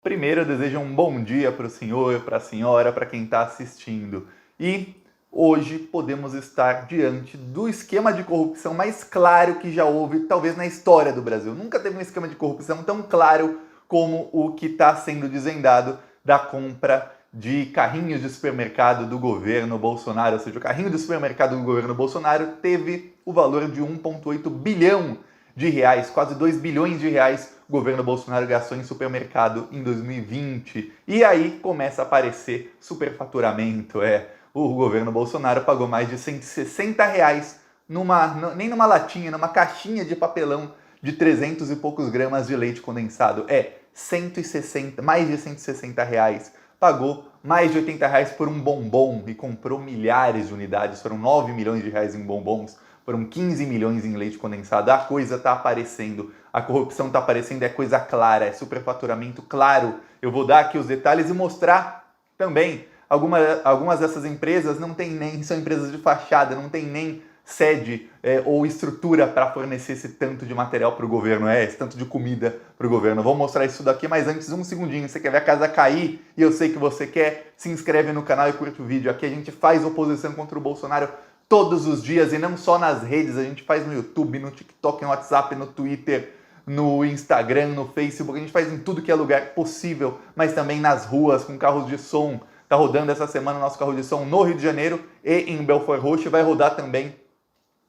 Primeiro, eu desejo um bom dia para o senhor, para a senhora, para quem está assistindo. E hoje podemos estar diante do esquema de corrupção mais claro que já houve, talvez, na história do Brasil. Nunca teve um esquema de corrupção tão claro como o que está sendo desvendado da compra de carrinhos de supermercado do governo Bolsonaro. Ou seja, o carrinho de supermercado do governo Bolsonaro teve o valor de 1,8 bilhão de reais, quase 2 bilhões de reais o governo Bolsonaro gastou em supermercado em 2020. E aí começa a aparecer superfaturamento. O governo Bolsonaro pagou mais de 160 reais nem numa latinha, numa caixinha de papelão de 300 e poucos gramas de leite condensado. 160, mais de 160 reais. Pagou mais de 80 reais por um bombom e comprou milhares de unidades, foram 9 milhões de reais em bombons, foram 15 milhões em leite condensado. A coisa está aparecendo, a corrupção está aparecendo, é coisa clara, é superfaturamento claro. Eu vou dar aqui os detalhes e mostrar também algumas dessas empresas não tem nem, são empresas de fachada, não tem nem sede ou estrutura para fornecer esse tanto de material para o governo, esse tanto de comida para o governo. Vou mostrar isso daqui, mas antes, um segundinho. Você quer ver a casa cair e eu sei que você quer, se inscreve no canal e curte o vídeo. Aqui a gente faz oposição contra o Bolsonaro todos os dias e não só nas redes, a gente faz no YouTube, no TikTok, no WhatsApp, no Twitter, no Instagram, no Facebook, a gente faz em tudo que é lugar possível, mas também nas ruas, com carros de som. Tá rodando essa semana o nosso carro de som no Rio de Janeiro e em Belfort Roxo, vai rodar também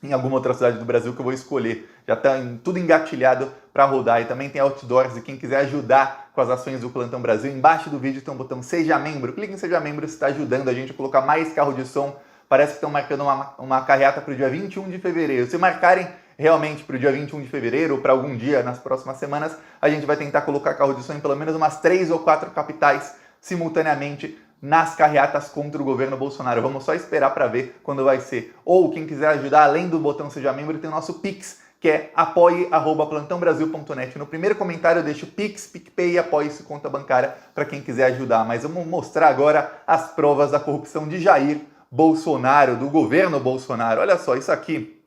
em alguma outra cidade do Brasil que eu vou escolher. Já está tudo engatilhado para rodar. E também tem outdoors, e quem quiser ajudar com as ações do Plantão Brasil, embaixo do vídeo tem um botão Seja Membro. Clique em Seja Membro, você está ajudando a gente a colocar mais carro de som. Parece que estão marcando uma carreata para o dia 21 de fevereiro. Se marcarem realmente para o dia 21 de fevereiro ou para algum dia nas próximas semanas, a gente vai tentar colocar carro de som em pelo menos umas 3 ou 4 capitais simultaneamente nas carreatas contra o governo Bolsonaro. Vamos só esperar para ver quando vai ser. Ou quem quiser ajudar, além do botão Seja Membro, tem o nosso Pix, que é apoie@plantãobrasil.net. No primeiro comentário eu deixo Pix, PicPay e apoie-se conta bancária para quem quiser ajudar. Mas vamos mostrar agora as provas da corrupção de Jair Bolsonaro, do governo Bolsonaro. Olha só, isso aqui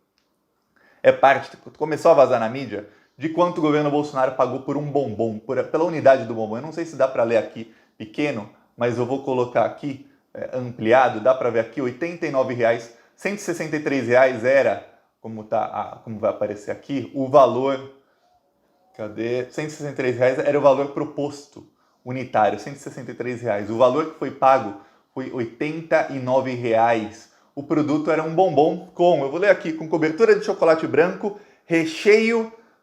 é parte, começou a vazar na mídia, de quanto o governo Bolsonaro pagou por um bombom, pela unidade do bombom. Eu não sei se dá para ler aqui pequeno, mas eu vou colocar aqui ampliado, dá para ver aqui, R$ 89, R$ 163 era, como vai aparecer aqui, o valor, cadê? R$ 163 era o valor proposto unitário, R$ 163. O valor que foi pago foi R$ 89. O produto era um bombom eu vou ler aqui, com cobertura de chocolate branco,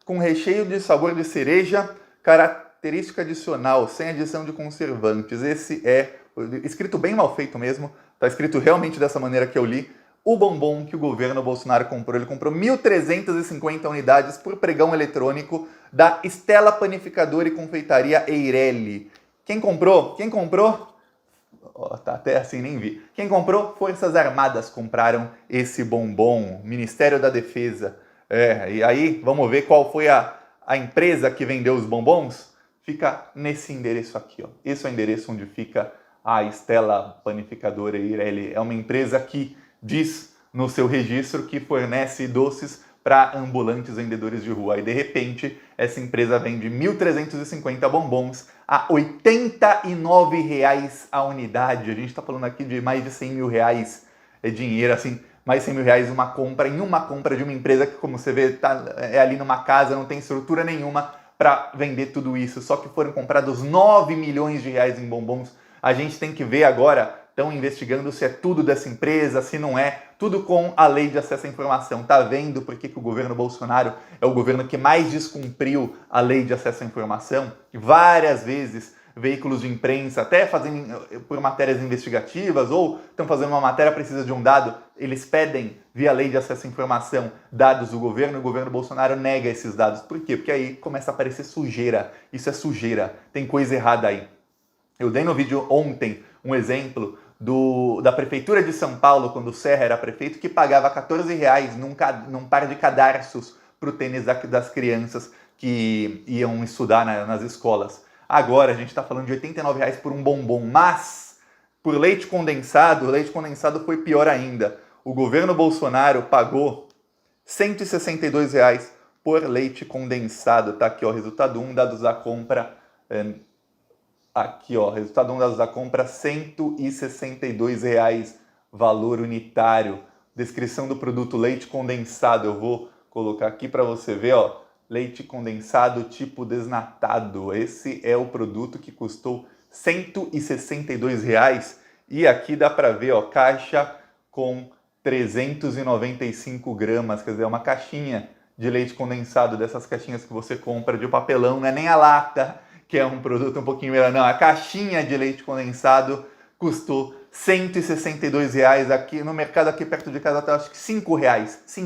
com recheio de sabor de cereja, característica adicional, sem adição de conservantes. Esse é escrito bem mal feito mesmo, está escrito realmente dessa maneira que eu li. O bombom que o governo Bolsonaro comprou, ele comprou 1.350 unidades por pregão eletrônico da Stella Panificadora e Confeitaria Eireli. Quem comprou? Tá até assim, nem vi. Quem comprou? Forças Armadas compraram esse bombom, Ministério da Defesa. E aí, vamos ver qual foi a empresa que vendeu os bombons? Fica nesse endereço aqui, ó. Esse é o endereço onde fica a Stella Panificadora Eireli. É uma empresa que diz no seu registro que fornece doces para ambulantes vendedores de rua. E de repente, essa empresa vende 1.350 bombons a R$ 89 a unidade. A gente está falando aqui de mais de 100 mil reais. É dinheiro, assim, mais de 100 mil reais em uma compra de uma empresa que, como você vê, é ali numa casa, não tem estrutura nenhuma para vender tudo isso. Só que foram comprados 9 milhões de reais em bombons. A gente tem que ver agora, estão investigando se é tudo dessa empresa, se não é, tudo com a lei de acesso à informação. Tá vendo por que o governo Bolsonaro é o governo que mais descumpriu a lei de acesso à informação? Várias vezes, veículos de imprensa, até fazendo por matérias investigativas, ou estão fazendo uma matéria, precisa de um dado, eles pedem, via lei de acesso à informação, dados do governo, e o governo Bolsonaro nega esses dados. Por quê? Porque aí começa a aparecer sujeira. Isso é sujeira, tem coisa errada aí. Eu dei no vídeo ontem um exemplo da Prefeitura de São Paulo, quando o Serra era prefeito, que pagava R$14 num par de cadarços para o tênis das crianças que iam estudar nas escolas. Agora a gente está falando de R$ 89 por um bombom, mas por leite condensado foi pior ainda. O governo Bolsonaro pagou R$ 162 por leite condensado. Tá aqui, ó, resultado 1, dados da compra Aqui, ó, resultado 1 dados da compra, R$ 162,00, valor unitário. Descrição do produto, leite condensado. Eu vou colocar aqui para você ver, ó, leite condensado tipo desnatado. Esse é o produto que custou R$ 162,00. E aqui dá para ver, ó, caixa com 395 gramas, quer dizer, é uma caixinha de leite condensado, dessas caixinhas que você compra de papelão, não é nem a lata, que é um produto um pouquinho melhor, não, a caixinha de leite condensado custou R$ 162,00 aqui no mercado, aqui perto de casa, até acho que R$ 5,00. Se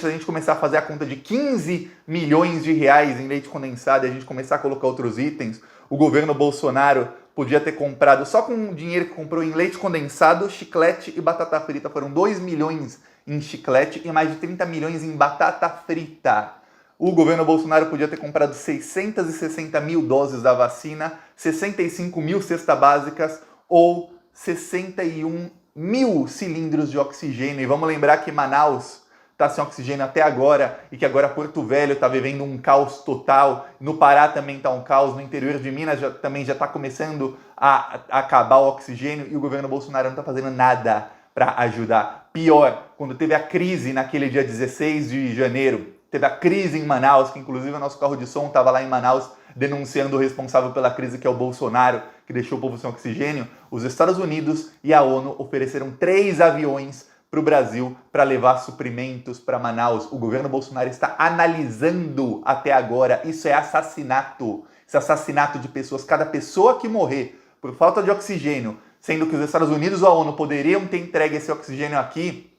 a gente começar a fazer a conta de 15 milhões de reais em leite condensado e a gente começar a colocar outros itens, o governo Bolsonaro podia ter comprado, só com o dinheiro que comprou em leite condensado, chiclete e batata frita, foram 2 milhões em chiclete e mais de 30 milhões em batata frita. O governo Bolsonaro podia ter comprado 660 mil doses da vacina, 65 mil cestas básicas ou 61 mil cilindros de oxigênio. E vamos lembrar que Manaus está sem oxigênio até agora e que agora Porto Velho está vivendo um caos total. No Pará também está um caos, no interior de Minas também já está começando a acabar o oxigênio e o governo Bolsonaro não está fazendo nada para ajudar. Pior, quando teve a crise naquele dia 16 de janeiro, teve a crise em Manaus, que inclusive o nosso carro de som estava lá em Manaus denunciando o responsável pela crise, que é o Bolsonaro, que deixou o povo sem oxigênio. Os Estados Unidos e a ONU ofereceram 3 aviões para o Brasil para levar suprimentos para Manaus. O governo Bolsonaro está analisando até agora. Isso é assassinato. Esse assassinato de pessoas. Cada pessoa que morrer por falta de oxigênio, sendo que os Estados Unidos ou a ONU poderiam ter entregue esse oxigênio aqui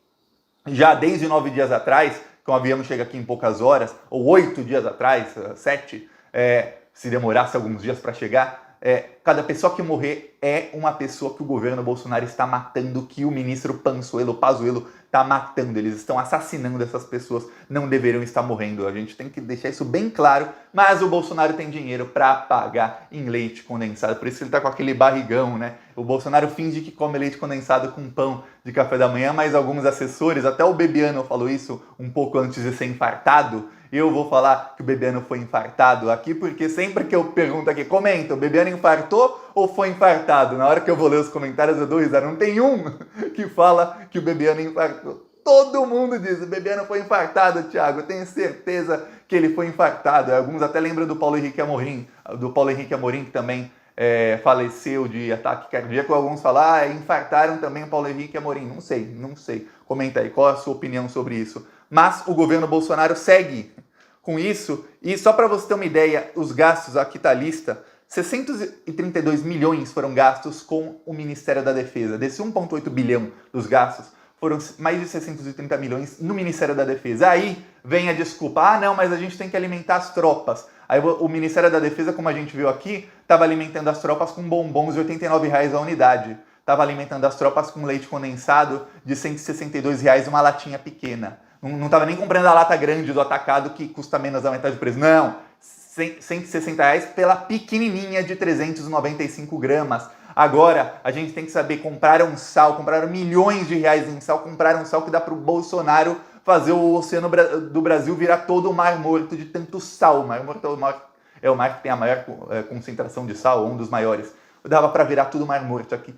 já desde 9 dias atrás, que um avião chega aqui em poucas horas, ou 8 dias atrás, 7, se demorasse alguns dias para chegar, cada pessoa que morrer é uma pessoa que o governo Bolsonaro está matando, que o ministro Pazuello está matando. Eles estão assassinando essas pessoas, não deveriam estar morrendo. A gente tem que deixar isso bem claro, mas o Bolsonaro tem dinheiro para pagar em leite condensado, por isso que ele está com aquele barrigão, né? O Bolsonaro finge que come leite condensado com pão de café da manhã, mas alguns assessores, até o Bebiano falou isso um pouco antes de ser infartado. Eu vou falar que o Bebiano foi infartado aqui, porque sempre que eu pergunto aqui, comenta, o Bebiano infartou ou foi infartado? Na hora que eu vou ler os comentários eu dou risada, não tem um que fala que o Bebiano infartou. Todo mundo diz, o Bebiano foi infartado, Thiago, eu tenho certeza que ele foi infartado. Alguns até lembram do Paulo Henrique Amorim, que também faleceu de ataque cardíaco. Alguns falam, infartaram também o Paulo Henrique Amorim. Não sei. Comenta aí, qual é a sua opinião sobre isso? Mas o governo Bolsonaro segue com isso. E só para você ter uma ideia, os gastos, aqui está a lista, 632 milhões foram gastos com o Ministério da Defesa. Desse 1,8 bilhão dos gastos, foram mais de 630 milhões no Ministério da Defesa. Aí vem a desculpa, não, mas a gente tem que alimentar as tropas. Aí o Ministério da Defesa, como a gente viu aqui, estava alimentando as tropas com bombons de R$ 89,00 a unidade. Estava alimentando as tropas com leite condensado de R$ 162,00, uma latinha pequena. Não estava nem comprando a lata grande do atacado, que custa menos da metade do preço. Não, R$ 160,00 pela pequenininha de 395 gramas. Agora, a gente tem que saber, compraram milhões de reais em sal, compraram sal que dá para o Bolsonaro fazer o oceano do Brasil virar todo o Mar Morto de tanto sal. O Mar Morto é o mar que tem a maior concentração de sal, um dos maiores. Dava para virar tudo Mar Morto aqui,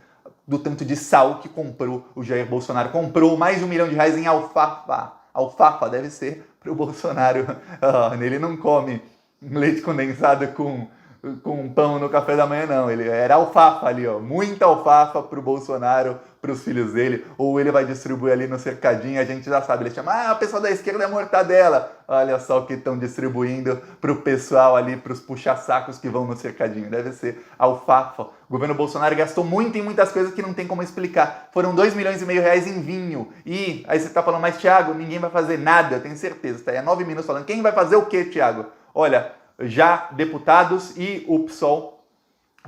do tanto de sal que comprou o Jair Bolsonaro. Comprou mais de R$ 1 milhão em alfafa. Alfafa deve ser para o Bolsonaro. Ele não come leite condensado com pão no café da manhã, não. Ele era alfafa ali, muita alfafa pro Bolsonaro, pros filhos dele, ou ele vai distribuir ali no cercadinho, a gente já sabe, ele chama, o pessoal da esquerda é mortadela. Olha só o que estão distribuindo pro pessoal ali, pros puxa-sacos que vão no cercadinho, deve ser alfafa. O governo Bolsonaro gastou muito em muitas coisas que não tem como explicar. Foram R$ 2,5 milhões em vinho. E aí você tá falando, mas Thiago, ninguém vai fazer nada, eu tenho certeza. Tá aí há 9 minutos falando, quem vai fazer o quê, Thiago? Olha, já deputados e o PSOL,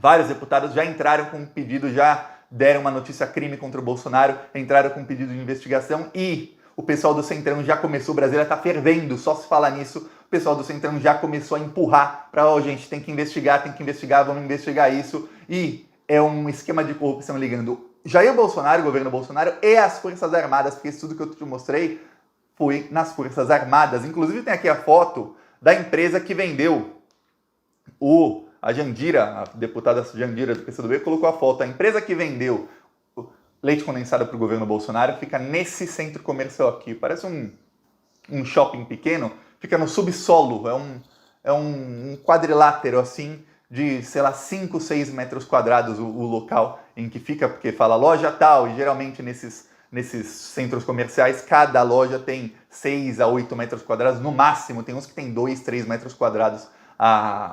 vários deputados já entraram com um pedido, já deram uma notícia crime contra o Bolsonaro, entraram com um pedido de investigação e o pessoal do Centrão já começou, o Brasília está fervendo, só se falar nisso, o pessoal do Centrão já começou a empurrar para, gente, tem que investigar, vamos investigar isso, e é um esquema de corrupção ligando Jair Bolsonaro, o governo Bolsonaro e as Forças Armadas, porque isso tudo que eu te mostrei foi nas Forças Armadas. Inclusive tem aqui a foto da empresa que vendeu A Jandira, a deputada Jandira do PCdoB, colocou a foto. A empresa que vendeu leite condensado para o governo Bolsonaro fica nesse centro comercial aqui. Parece um shopping pequeno, fica no subsolo. É um quadrilátero assim, de, sei lá, 5, 6 metros quadrados o local em que fica, porque fala loja tal, e geralmente nesses centros comerciais, cada loja tem 6 a 8 metros quadrados, no máximo, tem uns que tem 2, 3 metros quadrados,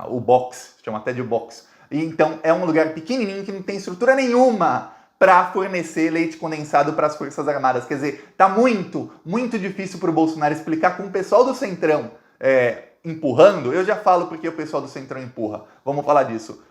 o box, chama até de box. E então é um lugar pequenininho que não tem estrutura nenhuma para fornecer leite condensado para as Forças Armadas. Quer dizer, tá muito, muito difícil para o Bolsonaro explicar com o pessoal do Centrão empurrando. Eu já falo porque o pessoal do Centrão empurra, vamos falar disso.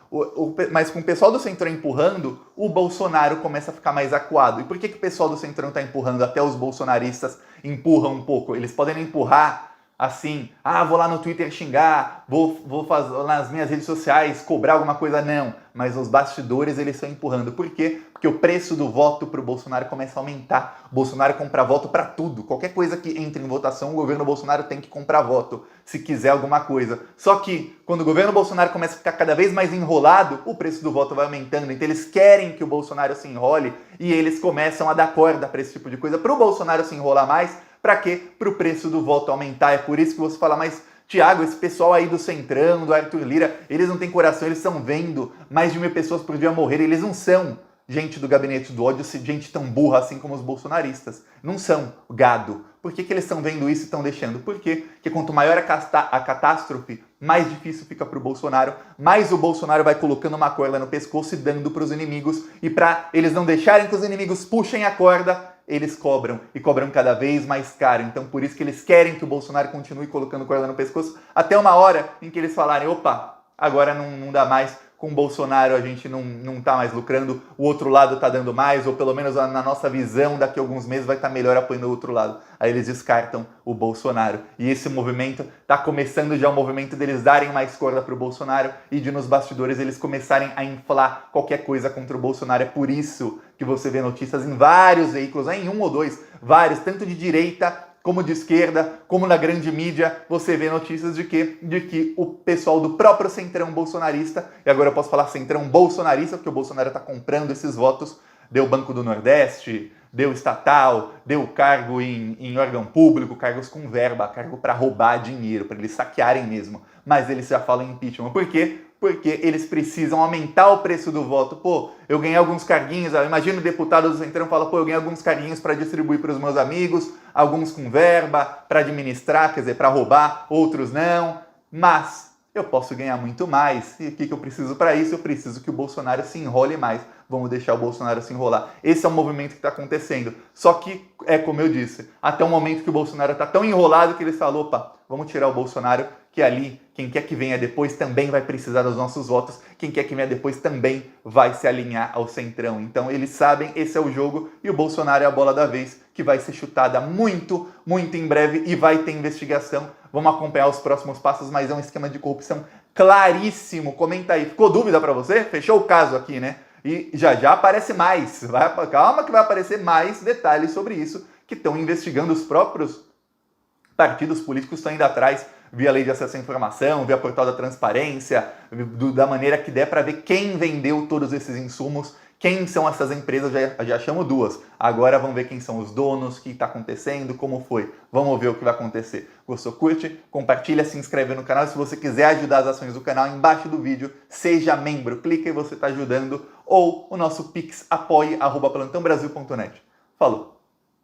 Mas com o pessoal do Centrão empurrando, o Bolsonaro começa a ficar mais acuado. E por que o pessoal do Centrão está empurrando? Até os bolsonaristas empurram um pouco. Eles podem empurrar assim, vou lá no Twitter xingar, vou fazer nas minhas redes sociais cobrar alguma coisa, não. Mas os bastidores eles estão empurrando. Por quê? Porque o preço do voto para o Bolsonaro começa a aumentar. O Bolsonaro compra voto para tudo. Qualquer coisa que entre em votação, o governo Bolsonaro tem que comprar voto, se quiser alguma coisa. Só que, quando o governo Bolsonaro começa a ficar cada vez mais enrolado, o preço do voto vai aumentando. Então eles querem que o Bolsonaro se enrole e eles começam a dar corda para esse tipo de coisa, para o Bolsonaro se enrolar mais. Para quê? Para o preço do voto aumentar. É por isso que você fala, mas Tiago, esse pessoal aí do Centrão, do Arthur Lira, eles não têm coração, eles estão vendo mais de 1.000 pessoas por dia morrer, eles não são gente do gabinete do ódio, gente tão burra assim como os bolsonaristas. Não são gado. Por que eles estão vendo isso e estão deixando? Por quê? Porque quanto maior a catástrofe, mais difícil fica para o Bolsonaro, mais o Bolsonaro vai colocando uma corda no pescoço e dando para os inimigos, e para eles não deixarem que os inimigos puxem a corda, eles cobram, e cobram cada vez mais caro. Então por isso que eles querem que o Bolsonaro continue colocando corda no pescoço, até uma hora em que eles falarem, opa, agora não dá mais, com o Bolsonaro a gente não tá mais lucrando, o outro lado tá dando mais, ou pelo menos na nossa visão daqui a alguns meses vai estar melhor apoiando o outro lado. Aí eles descartam o Bolsonaro. E esse movimento tá começando já o movimento deles darem mais corda pro Bolsonaro e de nos bastidores eles começarem a inflar qualquer coisa contra o Bolsonaro. É por isso que você vê notícias em vários veículos, em um ou dois, vários, tanto de direita como de esquerda, como na grande mídia, você vê notícias de que o pessoal do próprio Centrão bolsonarista, e agora eu posso falar Centrão bolsonarista, porque o Bolsonaro está comprando esses votos, deu Banco do Nordeste, deu estatal, deu cargo em órgão público, cargos com verba, cargo para roubar dinheiro, para eles saquearem mesmo. Mas eles já falam em impeachment. Por quê? Porque eles precisam aumentar o preço do voto. Pô, eu ganhei alguns carguinhos, imagina o deputado do Centrão fala, pô, eu ganhei alguns carguinhos para distribuir para os meus amigos, alguns com verba, para administrar, quer dizer, para roubar, outros não, mas eu posso ganhar muito mais. E o que eu preciso para isso? Eu preciso que o Bolsonaro se enrole mais. Vamos deixar o Bolsonaro se enrolar. Esse é o movimento que está acontecendo. Só que, como eu disse, até o momento que o Bolsonaro está tão enrolado que ele falou, opa, vamos tirar o Bolsonaro, que ali, quem quer que venha depois também vai precisar dos nossos votos, quem quer que venha depois também vai se alinhar ao Centrão. Então eles sabem, esse é o jogo, e o Bolsonaro é a bola da vez, que vai ser chutada muito, muito em breve, e vai ter investigação. Vamos acompanhar os próximos passos, mas é um esquema de corrupção claríssimo. Comenta aí, ficou dúvida para você? Fechou o caso aqui, né? E já aparece mais, calma que vai aparecer mais detalhes sobre isso, que estão investigando os próprios partidos políticos, estão indo atrás via lei de acesso à informação, via portal da transparência, da maneira que der para ver quem vendeu todos esses insumos, quem são essas empresas, já chamo duas. Agora vamos ver quem são os donos, o que está acontecendo, como foi. Vamos ver o que vai acontecer. Gostou? Curte, compartilha, se inscreve no canal. Se você quiser ajudar as ações do canal, embaixo do vídeo, seja membro. Clica e você está ajudando. Ou o nosso Pix, apoie@plantãobrasil.net. Falou!